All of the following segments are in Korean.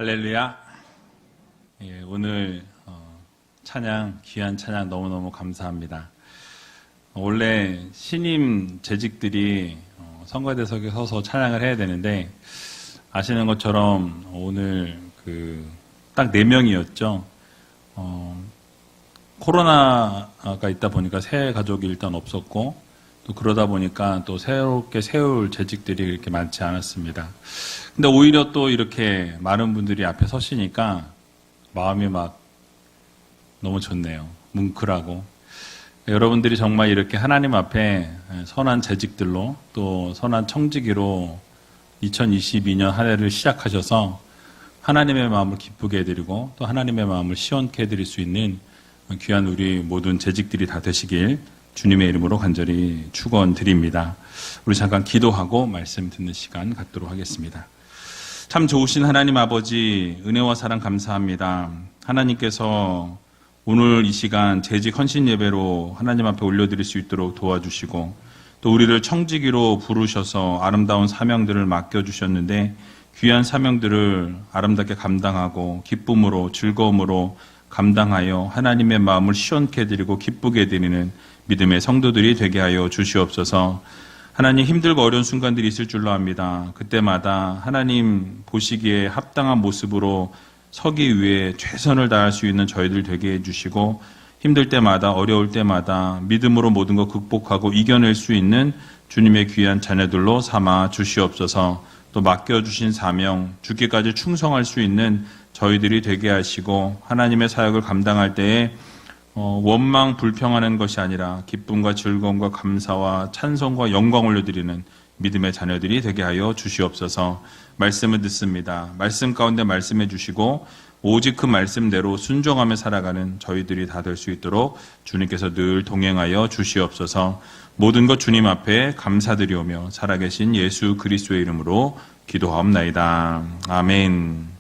할렐루야. 오늘 찬양, 귀한 찬양 너무너무 감사합니다. 원래 신임 재직들이 성가대석에 서서 찬양을 해야 되는데 아시는 것처럼 오늘 딱 4명이었죠. 코로나가 있다 보니까 새 가족이 일단 없었고 또 그러다 보니까 또 새롭게 세울 재직들이 그렇게 많지 않았습니다. 근데 오히려 또 이렇게 많은 분들이 앞에 서시니까 마음이 막 너무 좋네요. 뭉클하고. 여러분들이 정말 이렇게 하나님 앞에 선한 재직들로 또 선한 청지기로 2022년 한 해를 시작하셔서 하나님의 마음을 기쁘게 해드리고 또 하나님의 마음을 시원케 해드릴 수 있는 귀한 우리 모든 재직들이 다 되시길 주님의 이름으로 간절히 축원드립니다. 우리 잠깐 기도하고 말씀 듣는 시간 갖도록 하겠습니다. 참 좋으신 하나님 아버지, 은혜와 사랑 감사합니다. 하나님께서 오늘 이 시간 재직 헌신 예배로 하나님 앞에 올려드릴 수 있도록 도와주시고 또 우리를 청지기로 부르셔서 아름다운 사명들을 맡겨주셨는데 귀한 사명들을 아름답게 감당하고 기쁨으로 즐거움으로 감당하여 하나님의 마음을 시원케 해드리고 기쁘게 해드리는 믿음의 성도들이 되게 하여 주시옵소서. 하나님, 힘들고 어려운 순간들이 있을 줄로 압니다. 그때마다 하나님 보시기에 합당한 모습으로 서기 위해 최선을 다할 수 있는 저희들 되게 해주시고 힘들 때마다 어려울 때마다 믿음으로 모든 것 극복하고 이겨낼 수 있는 주님의 귀한 자녀들로 삼아 주시옵소서. 또 맡겨주신 사명, 죽기까지 충성할 수 있는 저희들이 되게 하시고 하나님의 사역을 감당할 때에 원망 불평하는 것이 아니라 기쁨과 즐거움과 감사와 찬송과 영광 올려드리는 믿음의 자녀들이 되게 하여 주시옵소서. 말씀을 듣습니다. 말씀 가운데 말씀해 주시고 오직 그 말씀대로 순종하며 살아가는 저희들이 다 될 수 있도록 주님께서 늘 동행하여 주시옵소서. 모든 것 주님 앞에 감사드리오며 살아계신 예수 그리스도의 이름으로 기도하옵나이다. 아멘.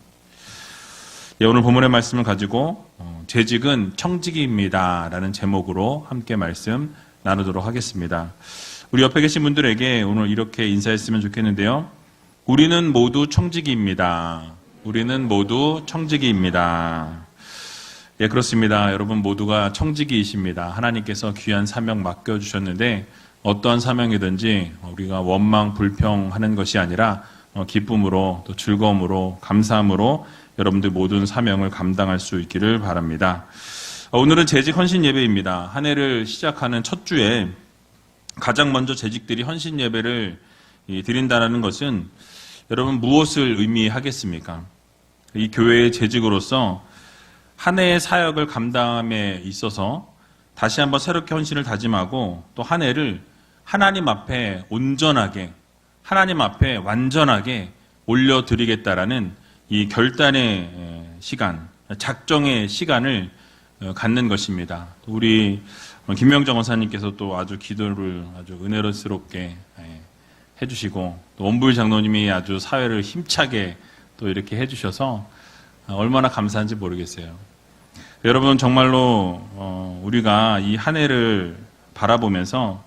오늘 본문의 말씀을 가지고 재직은 청지기입니다 라는 제목으로 함께 말씀 나누도록 하겠습니다. 우리 옆에 계신 분들에게 오늘 이렇게 인사했으면 좋겠는데요. 우리는 모두 청지기입니다. 우리는 모두 청지기입니다. 예, 그렇습니다. 여러분 모두가 청지기이십니다. 하나님께서 귀한 사명 맡겨주셨는데 어떠한 사명이든지 우리가 원망 불평하는 것이 아니라 기쁨으로 또 즐거움으로 감사함으로 여러분들 모든 사명을 감당할 수 있기를 바랍니다. 오늘은 재직 헌신 예배입니다. 한 해를 시작하는 첫 주에 가장 먼저 재직들이 헌신 예배를 드린다는 것은 여러분 무엇을 의미하겠습니까? 이 교회의 재직으로서 한 해의 사역을 감당함에 있어서 다시 한번 새롭게 헌신을 다짐하고 또 한 해를 하나님 앞에 온전하게 하나님 앞에 완전하게 올려드리겠다라는 이 결단의 시간, 작정의 시간을 갖는 것입니다. 우리 김명정 원사님께서 또 아주 기도를 아주 은혜스럽게 해주시고 또 원불 장로님이 아주 사회를 힘차게 또 이렇게 해주셔서 얼마나 감사한지 모르겠어요. 여러분 정말로 우리가 이 한 해를 바라보면서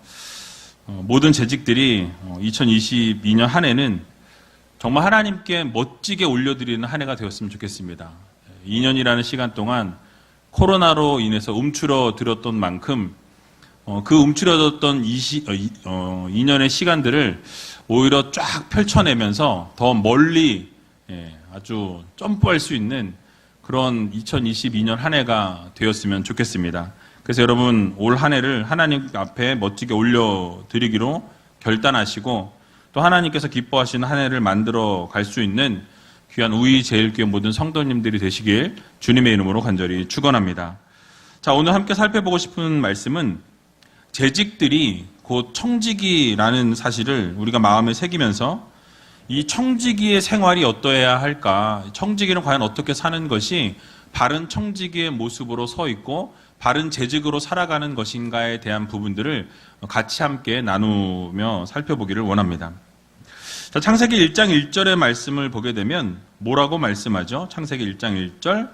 모든 재직들이 2022년 한 해는 정말 하나님께 멋지게 올려드리는 한 해가 되었으면 좋겠습니다. 2년이라는 시간 동안 코로나로 인해서 움츠러들었던 만큼 그 움츠러졌던 2년의 시간들을 오히려 쫙 펼쳐내면서 더 멀리 아주 점프할 수 있는 그런 2022년 한 해가 되었으면 좋겠습니다. 그래서 여러분 올 한 해를 하나님 앞에 멋지게 올려드리기로 결단하시고 또 하나님께서 기뻐하시는 한 해를 만들어 갈 수 있는 귀한 우이제일교회 모든 성도님들이 되시길 주님의 이름으로 간절히 축원합니다. 자, 오늘 함께 살펴보고 싶은 말씀은 재직들이 곧 청지기라는 사실을 우리가 마음에 새기면서 이 청지기의 생활이 어떠해야 할까? 청지기는 과연 어떻게 사는 것이 바른 청지기의 모습으로 서 있고 바른 재직으로 살아가는 것인가에 대한 부분들을 같이 함께 나누며 살펴보기를 원합니다. 자, 창세기 1장 1절의 말씀을 보게 되면 뭐라고 말씀하죠? 창세기 1장 1절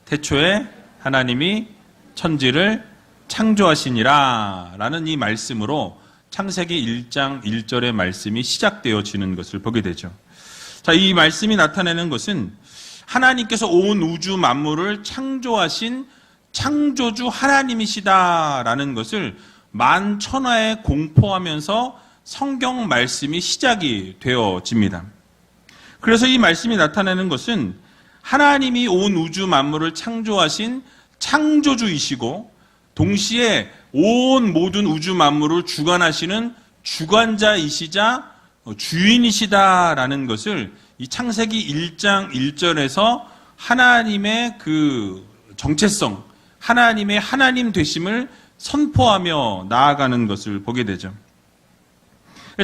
태초에 하나님이 천지를 창조하시니라 라는 이 말씀으로 창세기 1장 1절의 말씀이 시작되어지는 것을 보게 되죠. 자, 이 말씀이 나타내는 것은 하나님께서 온 우주 만물을 창조하신 창조주 하나님이시다라는 것을 만천하에 공포하면서 성경 말씀이 시작이 되어집니다. 그래서 이 말씀이 나타내는 것은 하나님이 온 우주 만물을 창조하신 창조주이시고 동시에 온 모든 우주 만물을 주관하시는 주관자이시자 주인이시다라는 것을 이 창세기 1장 1절에서 하나님의 그 정체성, 하나님의 하나님 되심을 선포하며 나아가는 것을 보게 되죠.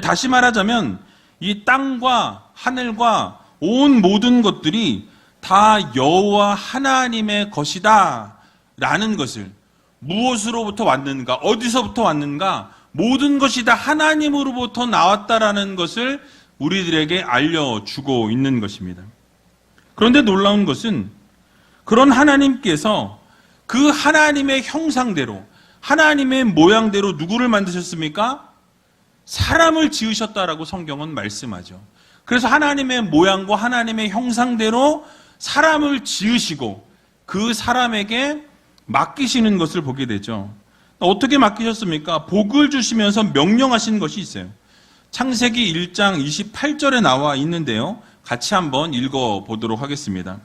다시 말하자면 이 땅과 하늘과 온 모든 것들이 다 여호와 하나님의 것이다 라는 것을, 무엇으로부터 왔는가, 어디서부터 왔는가, 모든 것이 다 하나님으로부터 나왔다라는 것을 우리들에게 알려주고 있는 것입니다. 그런데 놀라운 것은 그런 하나님께서 그 하나님의 형상대로, 하나님의 모양대로 누구를 만드셨습니까? 사람을 지으셨다라고 성경은 말씀하죠. 그래서 하나님의 모양과 하나님의 형상대로 사람을 지으시고 그 사람에게 맡기시는 것을 보게 되죠. 어떻게 맡기셨습니까? 복을 주시면서 명령하신 것이 있어요. 창세기 1장 28절에 나와 있는데요. 같이 한번 읽어보도록 하겠습니다.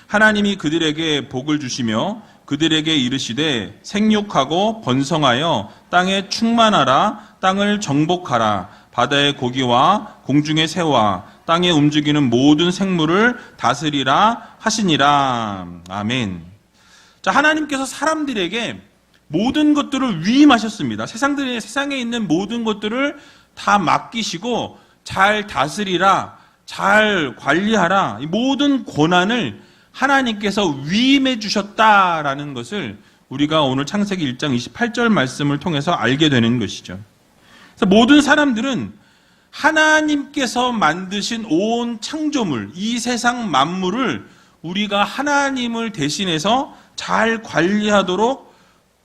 하나님이 그들에게 복을 주시며 그들에게 이르시되 생육하고 번성하여 땅에 충만하라, 땅을 정복하라, 바다의 고기와 공중의 새와 땅에 움직이는 모든 생물을 다스리라 하시니라. 아멘. 자, 하나님께서 사람들에게 모든 것들을 위임하셨습니다. 세상에 있는 모든 것들을 다 맡기시고 잘 다스리라, 잘 관리하라, 이 모든 권한을 하나님께서 위임해 주셨다라는 것을 우리가 오늘 창세기 1장 28절 말씀을 통해서 알게 되는 것이죠. 그래서 모든 사람들은 하나님께서 만드신 온 창조물, 이 세상 만물을 우리가 하나님을 대신해서 잘 관리하도록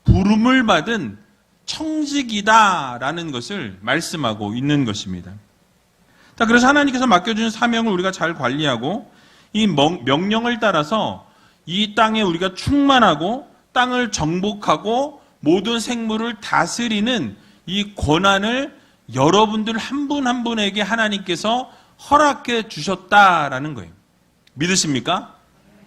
부름을 받은 청직이다라는 것을 말씀하고 있는 것입니다. 자, 그래서 하나님께서 맡겨주신 사명을 우리가 잘 관리하고 이 명령을 따라서 이 땅에 우리가 충만하고 땅을 정복하고 모든 생물을 다스리는 이 권한을 여러분들 한 분 한 분에게 하나님께서 허락해 주셨다라는 거예요. 믿으십니까?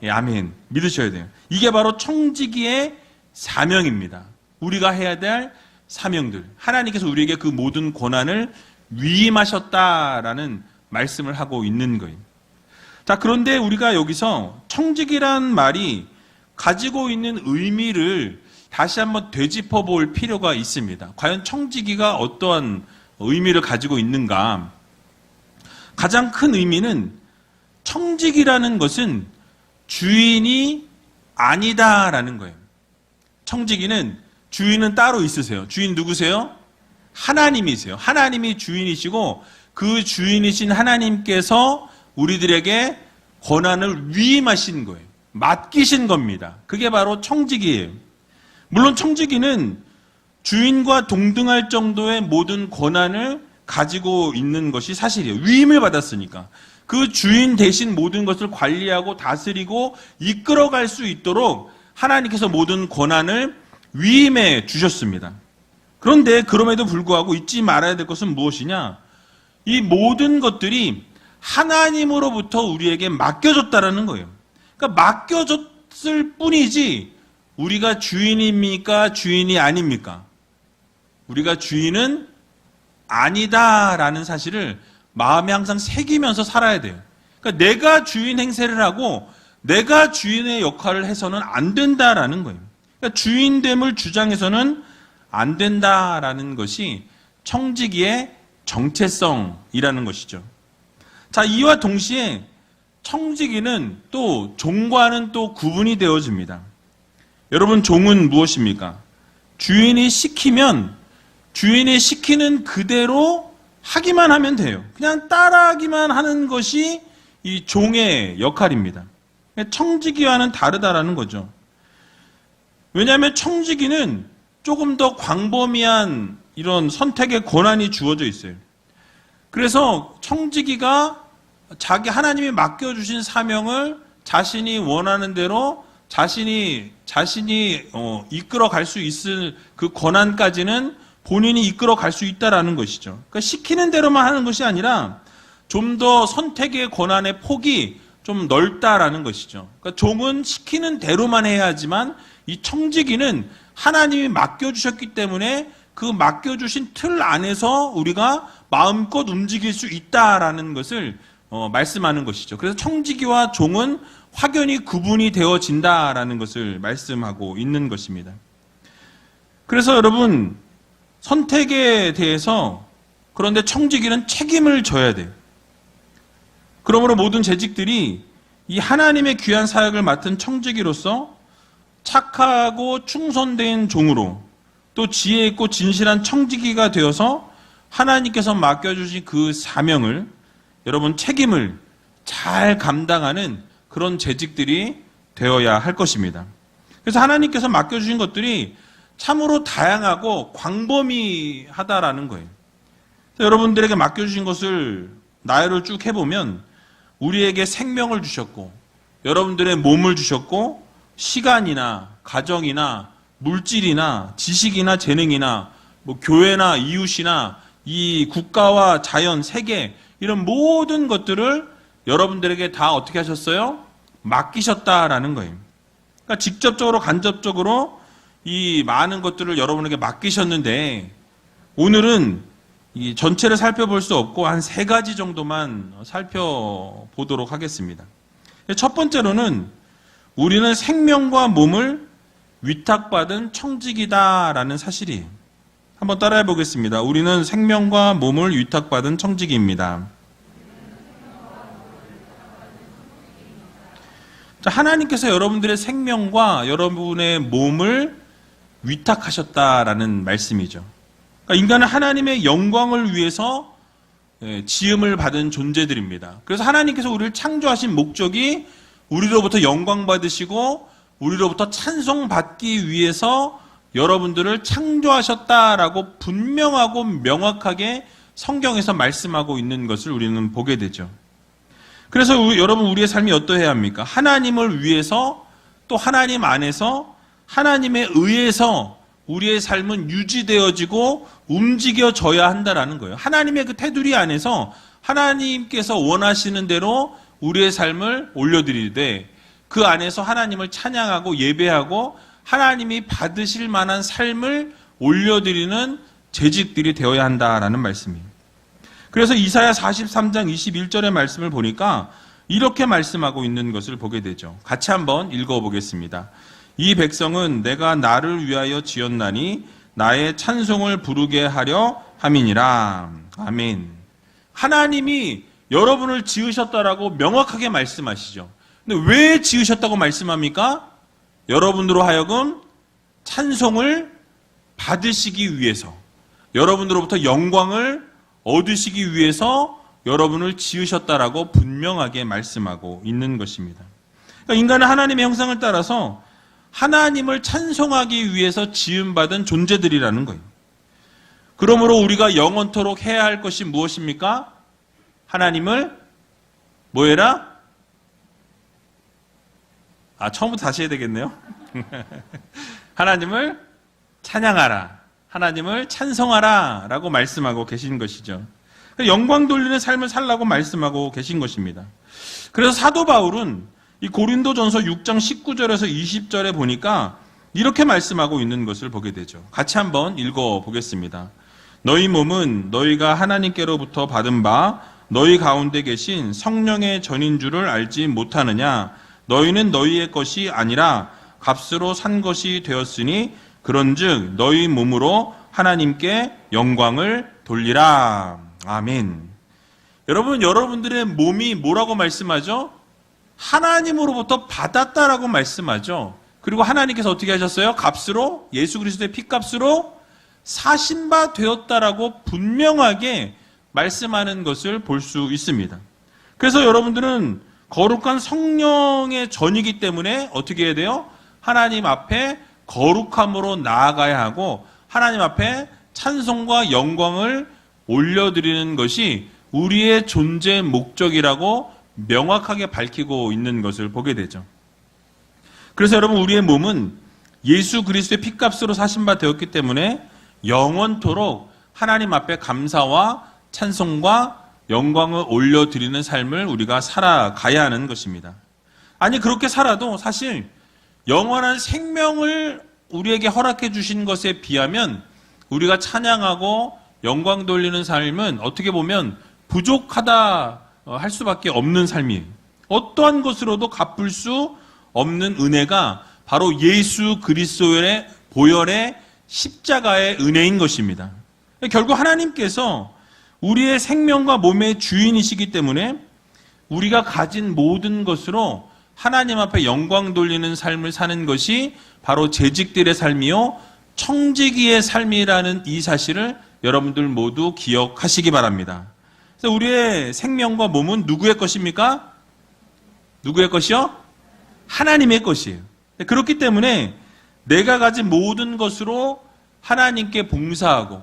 예, 아멘. 믿으셔야 돼요. 이게 바로 청지기의 사명입니다. 우리가 해야 될 사명들. 하나님께서 우리에게 그 모든 권한을 위임하셨다라는 말씀을 하고 있는 거예요. 자, 그런데 우리가 여기서 청지기란 말이 가지고 있는 의미를 다시 한번 되짚어 볼 필요가 있습니다. 과연 청지기가 어떠한 의미를 가지고 있는가? 가장 큰 의미는 청지기라는 것은 주인이 아니다라는 거예요. 청지기는 주인은 따로 있으세요. 주인 누구세요? 하나님이세요. 하나님이 주인이시고 그 주인이신 하나님께서 우리들에게 권한을 위임하신 거예요. 맡기신 겁니다. 그게 바로 청지기예요. 물론 청지기는 주인과 동등할 정도의 모든 권한을 가지고 있는 것이 사실이에요. 위임을 받았으니까. 그 주인 대신 모든 것을 관리하고 다스리고 이끌어갈 수 있도록 하나님께서 모든 권한을 위임해 주셨습니다. 그런데 그럼에도 불구하고 잊지 말아야 될 것은 무엇이냐? 이 모든 것들이 하나님으로부터 우리에게 맡겨졌다라는 거예요. 그러니까 맡겨졌을 뿐이지 우리가 주인입니까? 주인이 아닙니까? 우리가 주인은 아니다라는 사실을 마음에 항상 새기면서 살아야 돼요. 그러니까 내가 주인 행세를 하고 내가 주인의 역할을 해서는 안 된다라는 거예요. 그러니까 주인됨을 주장해서는 안 된다라는 것이 청지기의 정체성이라는 것이죠. 자, 이와 동시에 청지기는 또 종과는 또 구분이 되어집니다. 여러분, 종은 무엇입니까? 주인이 시키면 주인이 시키는 그대로 하기만 하면 돼요. 그냥 따라하기만 하는 것이 이 종의 역할입니다. 청지기와는 다르다라는 거죠. 왜냐하면 청지기는 조금 더 광범위한 이런 선택의 권한이 주어져 있어요. 그래서 청지기가 자기 하나님이 맡겨주신 사명을 자신이 원하는 대로 자신이 이끌어 갈 수 있을 그 권한까지는 본인이 이끌어 갈 수 있다라는 것이죠. 그러니까 시키는 대로만 하는 것이 아니라 좀 더 선택의 권한의 폭이 좀 넓다라는 것이죠. 그러니까 종은 시키는 대로만 해야 하지만 이 청지기는 하나님이 맡겨주셨기 때문에 그 맡겨주신 틀 안에서 우리가 마음껏 움직일 수 있다라는 것을 말씀하는 것이죠. 그래서 청지기와 종은 확연히 구분이 되어진다라는 것을 말씀하고 있는 것입니다. 그래서 여러분, 선택에 대해서 그런데 청지기는 책임을 져야 돼요. 그러므로 모든 재직들이 이 하나님의 귀한 사역을 맡은 청지기로서 착하고 충성된 종으로 또 지혜 있고 진실한 청지기가 되어서 하나님께서 맡겨주신 그 사명을, 여러분 책임을 잘 감당하는 그런 재직들이 되어야 할 것입니다. 그래서 하나님께서 맡겨주신 것들이 참으로 다양하고 광범위하다라는 거예요. 여러분들에게 맡겨주신 것을 나열을 쭉 해보면 우리에게 생명을 주셨고, 여러분들의 몸을 주셨고, 시간이나 가정이나 물질이나 지식이나 재능이나 교회나 이웃이나 이 국가와 자연, 세계, 이런 모든 것들을 여러분들에게 다 어떻게 하셨어요? 맡기셨다라는 거예요. 그러니까 직접적으로 간접적으로 이 많은 것들을 여러분에게 맡기셨는데, 오늘은 이 전체를 살펴볼 수 없고 한 3가지 정도만 살펴보도록 하겠습니다. 첫 번째로는 우리는 생명과 몸을 위탁받은 청지기다라는 사실이에요. 한번 따라해 보겠습니다. 우리는 생명과 몸을 위탁받은 청지기입니다. 자, 하나님께서 여러분들의 생명과 여러분의 몸을 위탁하셨다라는 말씀이죠. 그러니까 인간은 하나님의 영광을 위해서 지음을 받은 존재들입니다. 그래서 하나님께서 우리를 창조하신 목적이 우리로부터 영광 받으시고 우리로부터 찬송받기 위해서 여러분들을 창조하셨다라고 분명하고 명확하게 성경에서 말씀하고 있는 것을 우리는 보게 되죠. 그래서 여러분, 우리의 삶이 어떠해야 합니까? 하나님을 위해서, 또 하나님 안에서, 하나님에 의해서 우리의 삶은 유지되어지고 움직여져야 한다라는 거예요. 하나님의 그 테두리 안에서 하나님께서 원하시는 대로 우리의 삶을 올려드리되, 그 안에서 하나님을 찬양하고 예배하고 하나님이 받으실 만한 삶을 올려드리는 재직들이 되어야 한다라는 말씀이에요. 그래서 이사야 43장 21절의 말씀을 보니까 이렇게 말씀하고 있는 것을 보게 되죠. 같이 한번 읽어보겠습니다. 이 백성은 내가 나를 위하여 지었나니 나의 찬송을 부르게 하려 함이니라. 아멘. 하나님이 여러분을 지으셨다라고 명확하게 말씀하시죠. 근데 왜 지으셨다고 말씀합니까? 여러분으로 하여금 찬송을 받으시기 위해서, 여러분으로부터 영광을 얻으시기 위해서 여러분을 지으셨다라고 분명하게 말씀하고 있는 것입니다. 그러니까 인간은 하나님의 형상을 따라서 하나님을 찬송하기 위해서 지음받은 존재들이라는 거예요. 그러므로 우리가 영원토록 해야 할 것이 무엇입니까? 하나님을 뭐 해라? 처음부터 다시 해야 되겠네요. 하나님을 찬양하라, 하나님을 찬송하라 라고 말씀하고 계신 것이죠. 영광 돌리는 삶을 살라고 말씀하고 계신 것입니다. 그래서 사도 바울은 이 고린도전서 6장 19절에서 20절에 보니까 이렇게 말씀하고 있는 것을 보게 되죠. 같이 한번 읽어보겠습니다. 너희 몸은 너희가 하나님께로부터 받은 바 너희 가운데 계신 성령의 전인 줄을 알지 못하느냐? 너희는 너희의 것이 아니라 값으로 산 것이 되었으니 그런즉 너희 몸으로 하나님께 영광을 돌리라. 아멘. 여러분, 여러분들의 몸이 뭐라고 말씀하죠? 하나님으로부터 받았다라고 말씀하죠. 그리고 하나님께서 어떻게 하셨어요? 값으로, 예수 그리스도의 피값으로 사신 바 되었다라고 분명하게 말씀하는 것을 볼 수 있습니다. 그래서 여러분들은 거룩한 성령의 전이기 때문에 어떻게 해야 돼요? 하나님 앞에 거룩함으로 나아가야 하고 하나님 앞에 찬송과 영광을 올려드리는 것이 우리의 존재 목적이라고 명확하게 밝히고 있는 것을 보게 되죠. 그래서 여러분, 우리의 몸은 예수 그리스도의 피값으로 사신 바 되었기 때문에 영원토록 하나님 앞에 감사와 찬송과 영광을 올려드리는 삶을 우리가 살아가야 하는 것입니다. 아니, 그렇게 살아도 사실 영원한 생명을 우리에게 허락해 주신 것에 비하면 우리가 찬양하고 영광 돌리는 삶은 어떻게 보면 부족하다 할 수밖에 없는 삶이에요. 어떠한 것으로도 갚을 수 없는 은혜가 바로 예수 그리스도의 보혈의 십자가의 은혜인 것입니다. 결국 하나님께서 우리의 생명과 몸의 주인이시기 때문에 우리가 가진 모든 것으로 하나님 앞에 영광 돌리는 삶을 사는 것이 바로 재직들의 삶이요 청지기의 삶이라는 이 사실을 여러분들 모두 기억하시기 바랍니다. 그래서 우리의 생명과 몸은 누구의 것입니까? 누구의 것이요? 하나님의 것이에요. 그렇기 때문에 내가 가진 모든 것으로 하나님께 봉사하고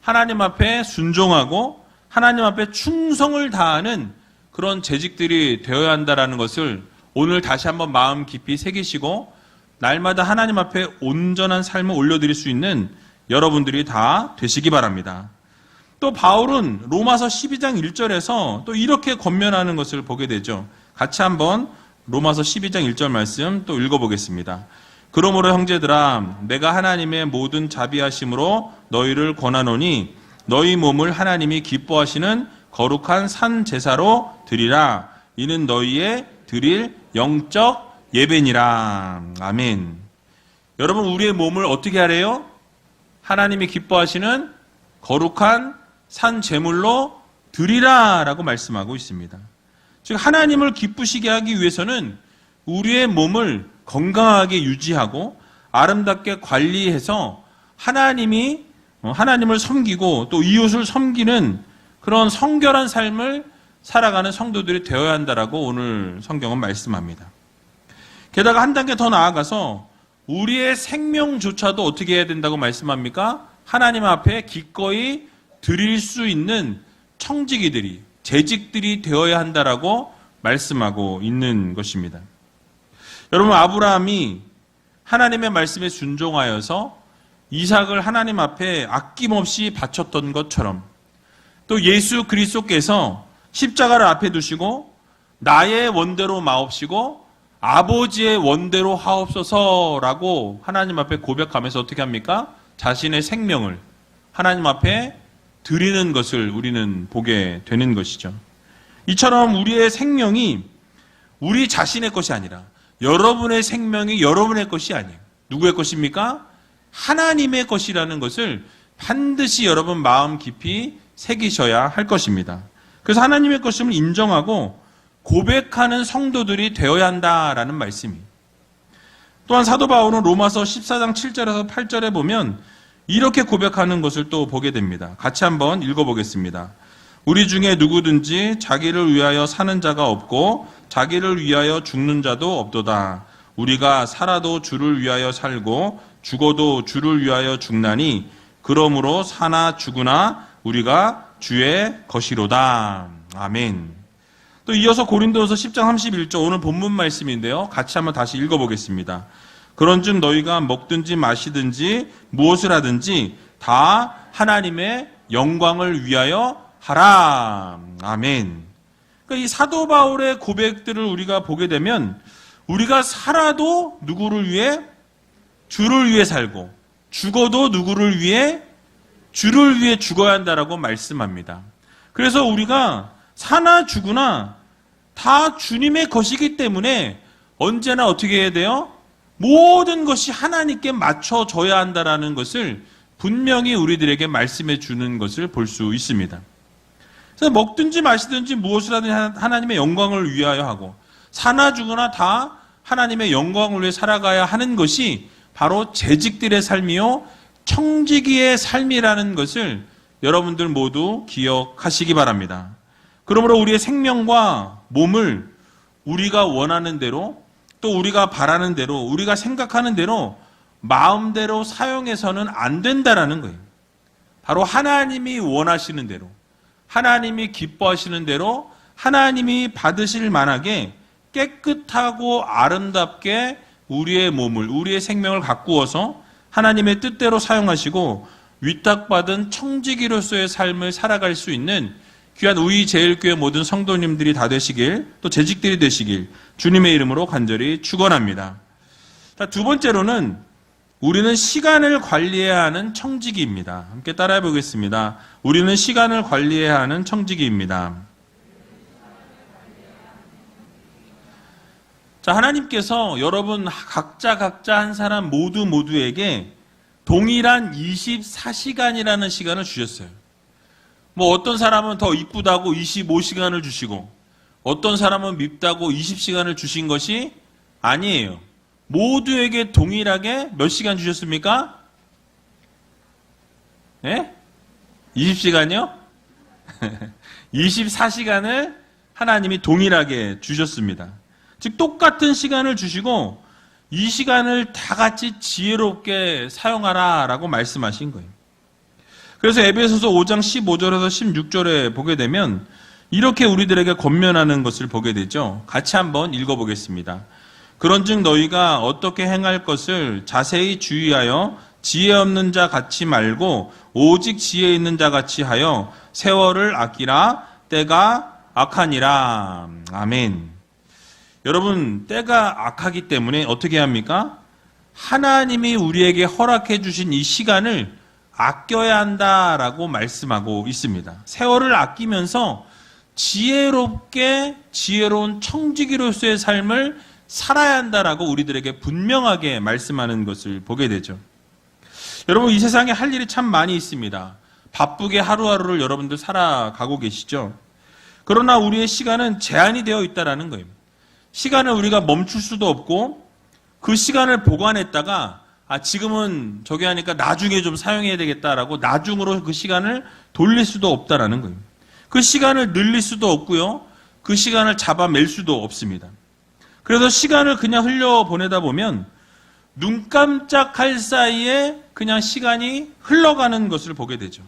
하나님 앞에 순종하고 하나님 앞에 충성을 다하는 그런 재직들이 되어야 한다는 것을 오늘 다시 한번 마음 깊이 새기시고 날마다 하나님 앞에 온전한 삶을 올려드릴 수 있는 여러분들이 다 되시기 바랍니다. 또 바울은 로마서 12장 1절에서 또 이렇게 권면하는 것을 보게 되죠. 같이 한번 로마서 12장 1절 말씀 또 읽어보겠습니다. 그러므로 형제들아, 내가 하나님의 모든 자비하심으로 너희를 권하노니 너희 몸을 하나님이 기뻐하시는 거룩한 산 제사로 드리라. 이는 너희의 드릴 영적 예배니라. 아멘. 여러분, 우리의 몸을 어떻게 하래요? 하나님이 기뻐하시는 거룩한 산 제물로 드리라 라고 말씀하고 있습니다. 즉 하나님을 기쁘시게 하기 위해서는 우리의 몸을 건강하게 유지하고 아름답게 관리해서 하나님을 섬기고 또 이웃을 섬기는 그런 성결한 삶을 살아가는 성도들이 되어야 한다라고 오늘 성경은 말씀합니다. 게다가 한 단계 더 나아가서 우리의 생명조차도 어떻게 해야 된다고 말씀합니까? 하나님 앞에 기꺼이 드릴 수 있는 청지기들이, 재직들이 되어야 한다라고 말씀하고 있는 것입니다. 여러분, 아브라함이 하나님의 말씀에 순종하여서 이삭을 하나님 앞에 아낌없이 바쳤던 것처럼 또 예수 그리스도께서 십자가를 앞에 두시고 나의 원대로 마옵시고 아버지의 원대로 하옵소서라고 하나님 앞에 고백하면서 어떻게 합니까? 자신의 생명을 하나님 앞에 드리는 것을 우리는 보게 되는 것이죠. 이처럼 우리의 생명이 우리 자신의 것이 아니라 여러분의 생명이 여러분의 것이 아니에요. 누구의 것입니까? 하나님의 것이라는 것을 반드시 여러분 마음 깊이 새기셔야 할 것입니다. 그래서 하나님의 것임을 인정하고 고백하는 성도들이 되어야 한다라는 말씀이에요. 또한 사도 바울은 로마서 14장 7절에서 8절에 보면 이렇게 고백하는 것을 또 보게 됩니다. 같이 한번 읽어보겠습니다. 우리 중에 누구든지 자기를 위하여 사는 자가 없고 자기를 위하여 죽는 자도 없도다. 우리가 살아도 주를 위하여 살고 죽어도 주를 위하여 죽나니 그러므로 사나 죽으나 우리가 주의 것이로다. 아멘. 또 이어서 고린도서 10장 31절 오늘 본문 말씀인데요. 같이 한번 다시 읽어보겠습니다. 그런즉 너희가 먹든지 마시든지 무엇을 하든지 다 하나님의 영광을 위하여 하라. 아멘. 그러니까 이 사도 바울의 고백들을 우리가 보게 되면 우리가 살아도 누구를 위해? 주를 위해 살고 죽어도 누구를 위해? 주를 위해 죽어야 한다라고 말씀합니다. 그래서 우리가 사나 죽으나 다 주님의 것이기 때문에 언제나 어떻게 해야 돼요? 모든 것이 하나님께 맞춰져야 한다라는 것을 분명히 우리들에게 말씀해 주는 것을 볼 수 있습니다. 그래서 먹든지 마시든지 무엇을 하든 하나님의 영광을 위하여 하고 사나 죽으나 다 하나님의 영광을 위해 살아가야 하는 것이 바로 재직들의 삶이요 청지기의 삶이라는 것을 여러분들 모두 기억하시기 바랍니다. 그러므로 우리의 생명과 몸을 우리가 원하는 대로 또 우리가 바라는 대로 우리가 생각하는 대로 마음대로 사용해서는 안 된다라는 거예요. 바로 하나님이 원하시는 대로 하나님이 기뻐하시는 대로 하나님이 받으실 만하게 깨끗하고 아름답게 우리의 몸을, 우리의 생명을 가꾸어서 하나님의 뜻대로 사용하시고 위탁받은 청지기로서의 삶을 살아갈 수 있는 귀한 우리 제일교회 모든 성도님들이 다 되시길, 또 재직들이 되시길 주님의 이름으로 간절히 축원합니다. 두 번째로는 우리는 시간을 관리해야 하는 청지기입니다. 함께 따라해 보겠습니다. 우리는 시간을 관리해야 하는 청지기입니다. 자, 하나님께서 여러분 각자 한 사람 모두에게 동일한 24시간이라는 시간을 주셨어요. 뭐 어떤 사람은 더 이쁘다고 25시간을 주시고 어떤 사람은 밉다고 20시간을 주신 것이 아니에요. 모두에게 동일하게 몇 시간 주셨습니까? 네? 20시간이요? 24시간을 하나님이 동일하게 주셨습니다. 즉 똑같은 시간을 주시고 이 시간을 다 같이 지혜롭게 사용하라라고 말씀하신 거예요. 그래서 에베소서 5장 15절에서 16절에 보게 되면 이렇게 우리들에게 권면하는 것을 보게 되죠. 같이 한번 읽어보겠습니다. 그런즉 너희가 어떻게 행할 것을 자세히 주의하여 지혜 없는 자 같이 말고 오직 지혜 있는 자 같이 하여 세월을 아끼라. 때가 악하니라. 아멘. 여러분, 때가 악하기 때문에 어떻게 합니까? 하나님이 우리에게 허락해 주신 이 시간을 아껴야 한다라고 말씀하고 있습니다. 세월을 아끼면서 지혜롭게 지혜로운 청지기로서의 삶을 살아야 한다라고 우리들에게 분명하게 말씀하는 것을 보게 되죠. 여러분, 이 세상에 할 일이 참 많이 있습니다. 바쁘게 하루하루를 여러분들 살아가고 계시죠. 그러나 우리의 시간은 제한이 되어 있다라는 거예요. 시간을 우리가 멈출 수도 없고 그 시간을 보관했다가 지금은 저기 하니까 나중에 좀 사용해야 되겠다라고 나중으로 그 시간을 돌릴 수도 없다라는 거예요. 그 시간을 늘릴 수도 없고요. 그 시간을 잡아맬 수도 없습니다. 그래서 시간을 그냥 흘려보내다 보면 눈 깜짝할 사이에 그냥 시간이 흘러가는 것을 보게 되죠.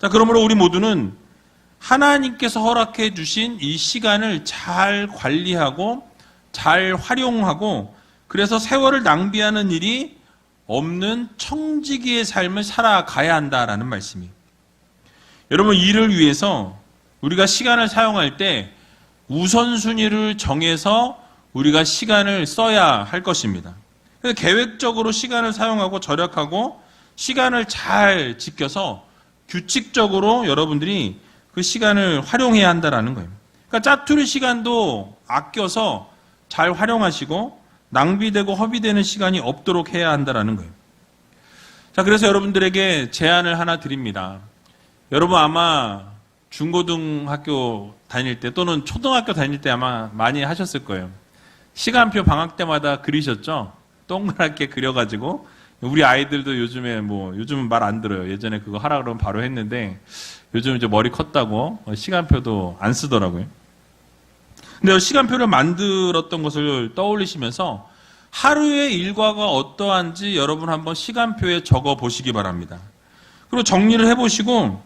자, 그러므로 우리 모두는 하나님께서 허락해 주신 이 시간을 잘 관리하고 잘 활용하고 그래서 세월을 낭비하는 일이 없는 청지기의 삶을 살아가야 한다라는 말씀이에요. 여러분, 이를 위해서 우리가 시간을 사용할 때 우선순위를 정해서 우리가 시간을 써야 할 것입니다. 그래서 계획적으로 시간을 사용하고 절약하고 시간을 잘 지켜서 규칙적으로 여러분들이 그 시간을 활용해야 한다라는 거예요. 그러니까 짜투리 시간도 아껴서 잘 활용하시고 낭비되고 허비되는 시간이 없도록 해야 한다라는 거예요. 자, 그래서 여러분들에게 제안을 하나 드립니다. 여러분 아마 중고등학교 다닐 때 또는 초등학교 다닐 때 아마 많이 하셨을 거예요. 시간표 방학 때마다 그리셨죠? 동그랗게 그려가지고 우리 아이들도 요즘은 말 안 들어요. 예전에 그거 하라 그러면 바로 했는데 요즘 이제 머리 컸다고 시간표도 안 쓰더라고요. 근데 시간표를 만들었던 것을 떠올리시면서 하루의 일과가 어떠한지 여러분 한번 시간표에 적어 보시기 바랍니다. 그리고 정리를 해보시고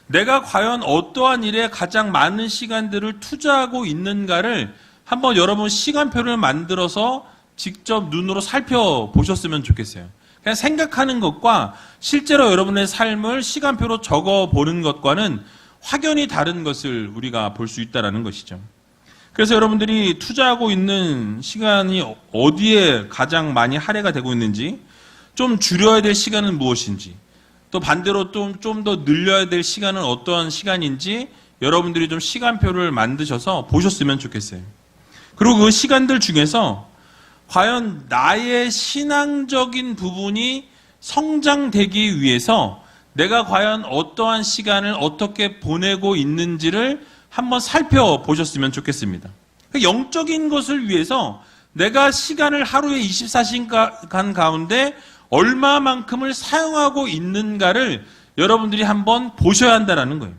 내가 과연 어떠한 일에 가장 많은 시간들을 투자하고 있는가를 한번 여러분 시간표를 만들어서 직접 눈으로 살펴보셨으면 좋겠어요. 그냥 생각하는 것과 실제로 여러분의 삶을 시간표로 적어보는 것과는 확연히 다른 것을 우리가 볼 수 있다는 것이죠. 그래서 여러분들이 투자하고 있는 시간이 어디에 가장 많이 할애가 되고 있는지, 좀 줄여야 될 시간은 무엇인지, 또 반대로 좀 더 늘려야 될 시간은 어떠한 시간인지 여러분들이 좀 시간표를 만드셔서 보셨으면 좋겠어요. 그리고 그 시간들 중에서 과연 나의 신앙적인 부분이 성장되기 위해서 내가 과연 어떠한 시간을 어떻게 보내고 있는지를 한번 살펴보셨으면 좋겠습니다. 영적인 것을 위해서 내가 시간을 하루에 24시간 가운데 얼마만큼을 사용하고 있는가를 여러분들이 한번 보셔야 한다는 거예요.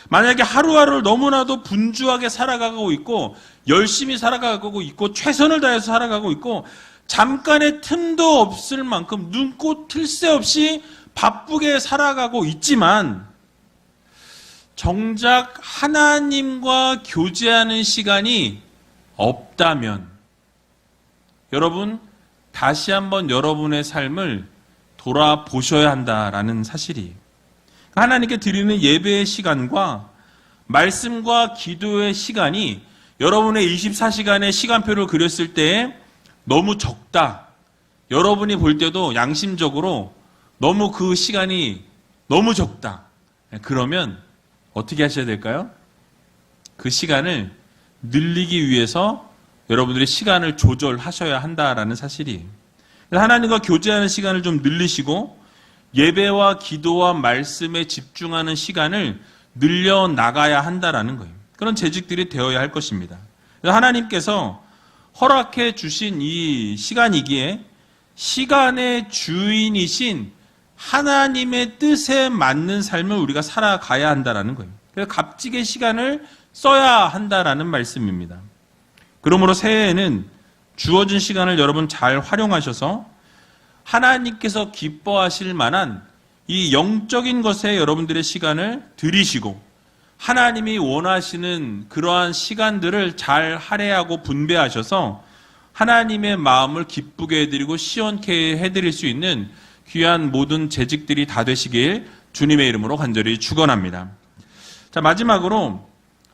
만약에 하루하루를 너무나도 분주하게 살아가고 있고 열심히 살아가고 있고 최선을 다해서 살아가고 있고 잠깐의 틈도 없을 만큼 눈꽃 틀 새 없이 바쁘게 살아가고 있지만 정작 하나님과 교제하는 시간이 없다면 여러분 다시 한번 여러분의 삶을 돌아보셔야 한다라는 사실이에요. 하나님께 드리는 예배의 시간과 말씀과 기도의 시간이 여러분의 24시간의 시간표를 그렸을 때 너무 적다. 여러분이 볼 때도 양심적으로 너무 그 시간이 너무 적다. 그러면 어떻게 하셔야 될까요? 그 시간을 늘리기 위해서 여러분들이 시간을 조절하셔야 한다라는 사실이에요. 하나님과 교제하는 시간을 좀 늘리시고 예배와 기도와 말씀에 집중하는 시간을 늘려나가야 한다라는 거예요. 그런 재직들이 되어야 할 것입니다. 하나님께서 허락해 주신 이 시간이기에 시간의 주인이신 하나님의 뜻에 맞는 삶을 우리가 살아가야 한다라는 거예요. 그래서 값지게 시간을 써야 한다라는 말씀입니다. 그러므로 새해에는 주어진 시간을 여러분 잘 활용하셔서 하나님께서 기뻐하실 만한 이 영적인 것에 여러분들의 시간을 들이시고 하나님이 원하시는 그러한 시간들을 잘 할애하고 분배하셔서 하나님의 마음을 기쁘게 해드리고 시원케 해드릴 수 있는 귀한 모든 재직들이 다 되시길 주님의 이름으로 간절히 축원합니다. 자, 마지막으로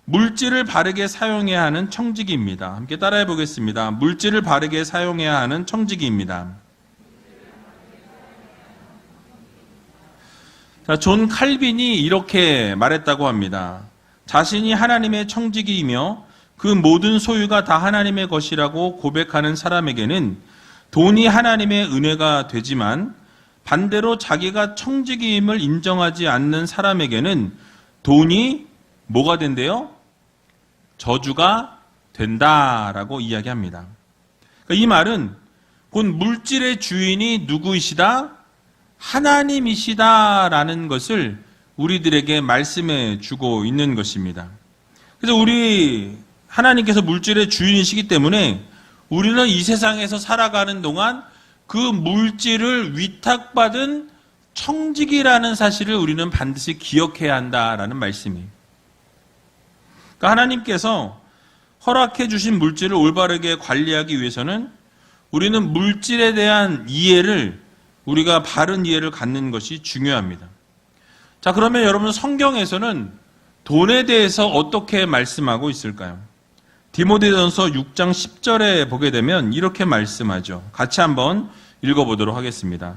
물질을 바르게 사용해야 하는 청지기입니다. 함께 따라해 보겠습니다. 물질을 바르게 사용해야 하는 청지기입니다. 자, 존 칼빈이 이렇게 말했다고 합니다. 자신이 하나님의 청지기이며 그 모든 소유가 다 하나님의 것이라고 고백하는 사람에게는 돈이 하나님의 은혜가 되지만 반대로 자기가 청지기임을 인정하지 않는 사람에게는 돈이 뭐가 된대요? 저주가 된다라고 이야기합니다. 그러니까 이 말은 곧 물질의 주인이 누구이시다? 하나님이시다라는 것을 우리들에게 말씀해 주고 있는 것입니다. 그래서 우리 하나님께서 물질의 주인이시기 때문에 우리는 이 세상에서 살아가는 동안 그 물질을 위탁받은 청지기라는 사실을 우리는 반드시 기억해야 한다라는 말씀이에요. 그러니까 하나님께서 허락해 주신 물질을 올바르게 관리하기 위해서는 우리는 물질에 대한 이해를 우리가 바른 이해를 갖는 것이 중요합니다. 자, 그러면 여러분 성경에서는 돈에 대해서 어떻게 말씀하고 있을까요? 디모데전서 6장 10절에 보게 되면 이렇게 말씀하죠. 같이 한번 읽어보도록 하겠습니다.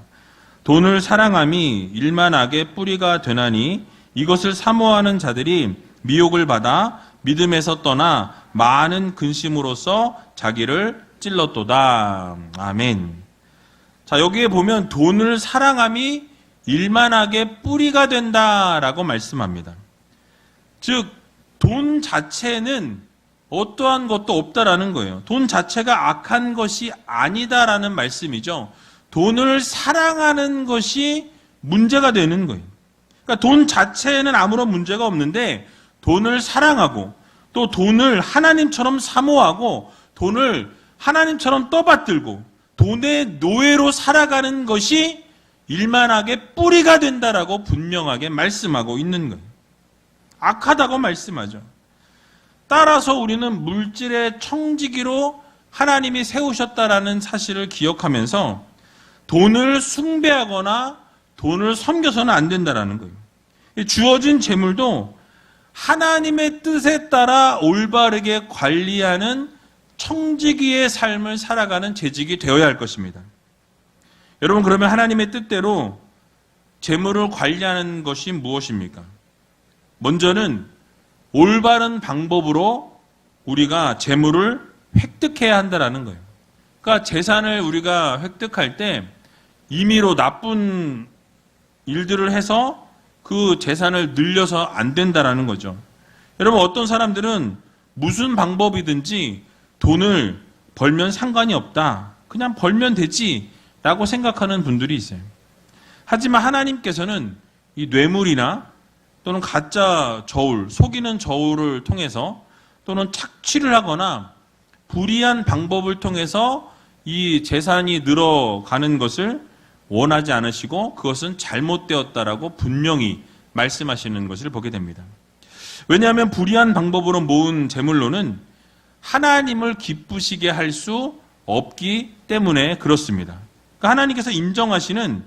돈을 사랑함이 일만 악의 뿌리가 되나니 이것을 사모하는 자들이 미혹을 받아 믿음에서 떠나 많은 근심으로써 자기를 찔렀도다. 아멘. 자, 여기에 보면 돈을 사랑함이 일만하게 뿌리가 된다라고 말씀합니다. 즉, 돈 자체는 어떠한 것도 없다라는 거예요. 돈 자체가 악한 것이 아니다라는 말씀이죠. 돈을 사랑하는 것이 문제가 되는 거예요. 그러니까 돈 자체에는 아무런 문제가 없는데 돈을 사랑하고 또 돈을 하나님처럼 사모하고 돈을 하나님처럼 떠받들고 돈의 노예로 살아가는 것이 일만하게 뿌리가 된다라고 분명하게 말씀하고 있는 거예요. 악하다고 말씀하죠. 따라서 우리는 물질의 청지기로 하나님이 세우셨다라는 사실을 기억하면서 돈을 숭배하거나 돈을 섬겨서는 안 된다라는 거예요. 주어진 재물도 하나님의 뜻에 따라 올바르게 관리하는 청지기의 삶을 살아가는 재직이 되어야 할 것입니다. 여러분, 그러면 하나님의 뜻대로 재물을 관리하는 것이 무엇입니까? 먼저는 올바른 방법으로 우리가 재물을 획득해야 한다는 거예요. 그러니까 재산을 우리가 획득할 때 임의로 나쁜 일들을 해서 그 재산을 늘려서 안 된다는 거죠. 여러분, 어떤 사람들은 무슨 방법이든지 돈을 벌면 상관이 없다. 그냥 벌면 되지 라고 생각하는 분들이 있어요. 하지만 하나님께서는 이 뇌물이나 또는 가짜 저울, 속이는 저울을 통해서 또는 착취를 하거나 불이한 방법을 통해서 이 재산이 늘어가는 것을 원하지 않으시고 그것은 잘못되었다라고 분명히 말씀하시는 것을 보게 됩니다. 왜냐하면 불의한 방법으로 모은 재물로는 하나님을 기쁘시게 할 수 없기 때문에 그렇습니다. 그러니까 하나님께서 인정하시는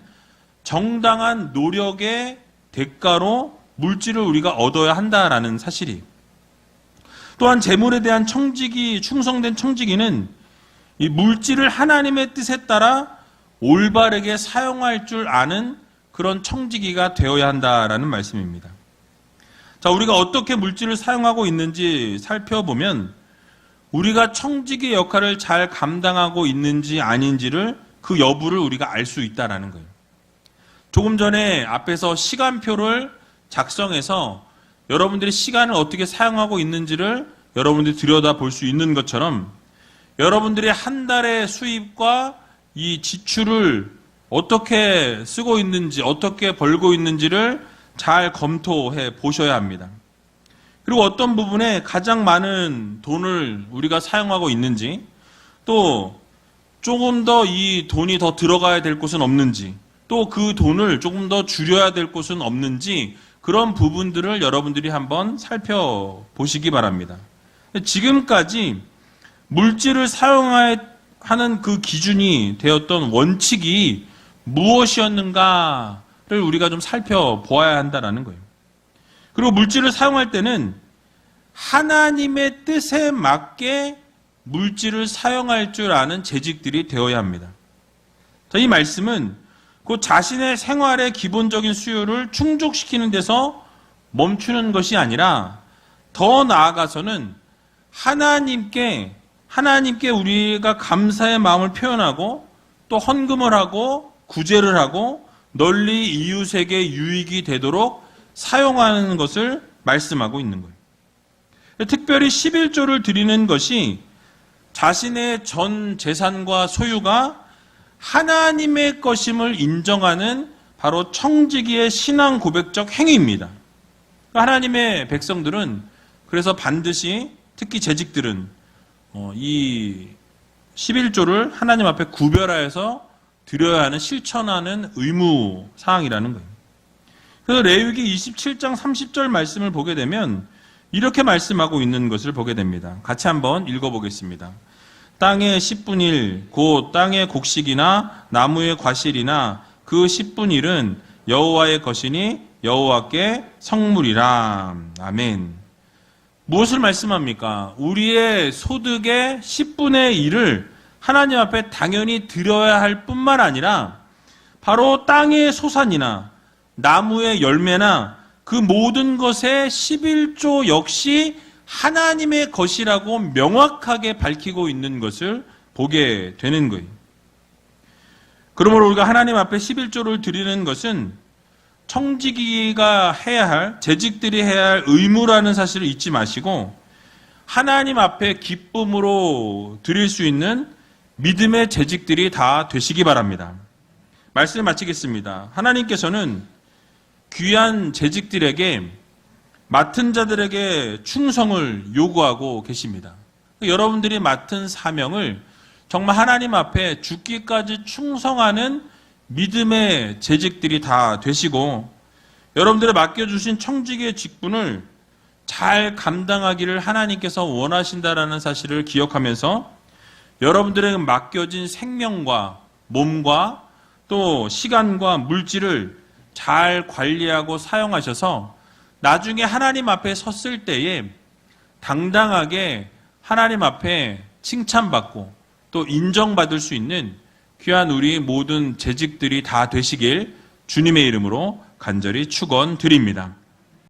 정당한 노력의 대가로 물질을 우리가 얻어야 한다라는 사실이. 또한 재물에 대한 청지기, 충성된 청지기는 이 물질을 하나님의 뜻에 따라 올바르게 사용할 줄 아는 그런 청지기가 되어야 한다라는 말씀입니다. 자, 우리가 어떻게 물질을 사용하고 있는지 살펴보면 우리가 청지기 역할을 잘 감당하고 있는지 아닌지를 그 여부를 우리가 알 수 있다라는 거예요. 조금 전에 앞에서 시간표를 작성해서 여러분들이 시간을 어떻게 사용하고 있는지를 여러분들이 들여다볼 수 있는 것처럼 여러분들이 한 달의 수입과 이 지출을 어떻게 쓰고 있는지, 어떻게 벌고 있는지를 잘 검토해 보셔야 합니다. 그리고 어떤 부분에 가장 많은 돈을 우리가 사용하고 있는지, 또 조금 더 이 돈이 더 들어가야 될 곳은 없는지, 또 그 돈을 조금 더 줄여야 될 곳은 없는지, 그런 부분들을 여러분들이 한번 살펴보시기 바랍니다. 지금까지 물질을 사용하는 그 기준이 되었던 원칙이 무엇이었는가를 우리가 좀 살펴보아야 한다는 거예요. 그리고 물질을 사용할 때는 하나님의 뜻에 맞게 물질을 사용할 줄 아는 재직들이 되어야 합니다. 자, 이 말씀은 그 자신의 생활의 기본적인 수요를 충족시키는 데서 멈추는 것이 아니라 더 나아가서는 하나님께 우리가 감사의 마음을 표현하고 또 헌금을 하고 구제를 하고 널리 이웃에게 유익이 되도록 사용하는 것을 말씀하고 있는 거예요. 특별히 11조를 드리는 것이 자신의 전 재산과 소유가 하나님의 것임을 인정하는 바로 청지기의 신앙 고백적 행위입니다. 하나님의 백성들은 그래서 반드시 특히 재직들은 이 11조를 하나님 앞에 구별하여서 드려야 하는 실천하는 의무 사항이라는 거예요. 그래서 레위기 27장 30절 말씀을 보게 되면 이렇게 말씀하고 있는 것을 보게 됩니다. 같이 한번 읽어보겠습니다. 땅의 10분 1, 곧 땅의 곡식이나 나무의 과실이나 그 10분 1은 여호와의 것이니 여호와께 성물이라. 아멘. 무엇을 말씀합니까? 우리의 소득의 10분의 1을 하나님 앞에 당연히 드려야 할 뿐만 아니라 바로 땅의 소산이나 나무의 열매나 그 모든 것의 11조 역시 하나님의 것이라고 명확하게 밝히고 있는 것을 보게 되는 거예요. 그러므로 우리가 하나님 앞에 11조를 드리는 것은 청지기가 해야 할, 재직들이 해야 할 의무라는 사실을 잊지 마시고 하나님 앞에 기쁨으로 드릴 수 있는 믿음의 재직들이 다 되시기 바랍니다. 말씀을 마치겠습니다. 하나님께서는 귀한 재직들에게 맡은 자들에게 충성을 요구하고 계십니다. 여러분들이 맡은 사명을 정말 하나님 앞에 죽기까지 충성하는 믿음의 재직들이 다 되시고 여러분들의 맡겨주신 청지기의 직분을 잘 감당하기를 하나님께서 원하신다라는 사실을 기억하면서 여러분들에게 맡겨진 생명과 몸과 또 시간과 물질을 잘 관리하고 사용하셔서 나중에 하나님 앞에 섰을 때에 당당하게 하나님 앞에 칭찬받고 또 인정받을 수 있는 귀한 우리 모든 재직들이 다 되시길 주님의 이름으로 간절히 축원드립니다.